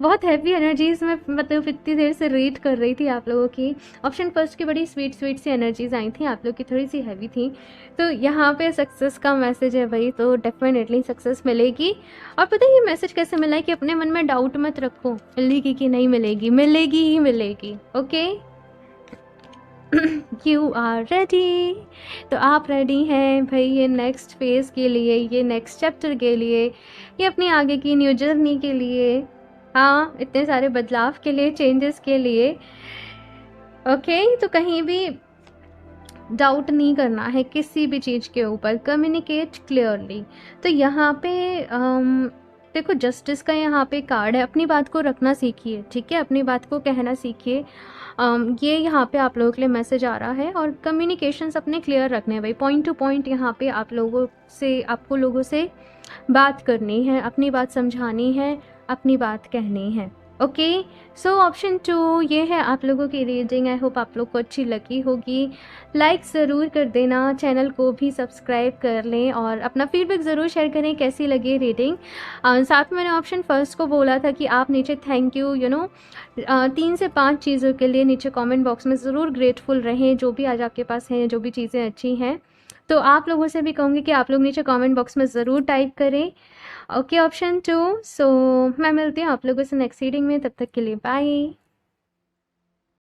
बहुत हैवी एनर्जीज़ में, मतलब इतनी देर से रीड कर रही थी आप लोगों की। ऑप्शन फर्स्ट की बड़ी स्वीट स्वीट सी एनर्जीज़ आई थी, आप लोग की थोड़ी सी हैवी थी, तो यहाँ पे सक्सेस का मैसेज है भाई, तो डेफिनेटली सक्सेस मिलेगी। और पता है ये मैसेज कैसे मिला है कि अपने मन में डाउट मत रखो मिलेगी कि नहीं मिलेगी, मिलेगी ही मिलेगी। Okay, you are ready. तो आप रेडी हैं भाई ये नेक्स्ट फेज़ के लिए, ये नेक्स्ट चैप्टर के लिए, ये अपनी आगे की न्यू जर्नी के लिए, हाँ इतने सारे बदलाव के लिए, चेंजेस के लिए। ओके, तो कहीं भी डाउट नहीं करना है किसी भी चीज़ के ऊपर, कम्युनिकेट क्लियरली। तो यहाँ पे देखो जस्टिस का यहाँ पे कार्ड है, अपनी बात को रखना सीखिए, ठीक है, अपनी बात को कहना सीखिए। ये यहाँ पे आप लोगों के लिए मैसेज आ रहा है, और कम्युनिकेशंस अपने क्लियर रखने हैं भाई, पॉइंट टू पॉइंट यहाँ पे आपको लोगों से बात करनी है, अपनी बात समझानी है, अपनी बात कहनी है। ओके, सो ऑप्शन 2 ये है आप लोगों की रीडिंग। आई होप आप लोग को अच्छी लगी होगी। लाइक ज़रूर कर देना, चैनल को भी सब्सक्राइब कर लें, और अपना फीडबैक ज़रूर शेयर करें कैसी लगी रीडिंग। साथ में मैंने ऑप्शन फर्स्ट को बोला था कि आप नीचे थैंक यू 3 से 5 चीज़ों के लिए नीचे कमेंट बॉक्स में ज़रूर ग्रेटफुल रहें, जो भी आज आपके पास हैं, जो भी चीज़ें अच्छी हैं। तो आप लोगों से भी कहूँगी कि आप लोग नीचे कमेंट बॉक्स में ज़रूर टाइप करें। Okay, option 2। सो मैं मिलती हूँ आप लोगों से नेक्स्ट रीडिंग में, तब तक के लिए बाय।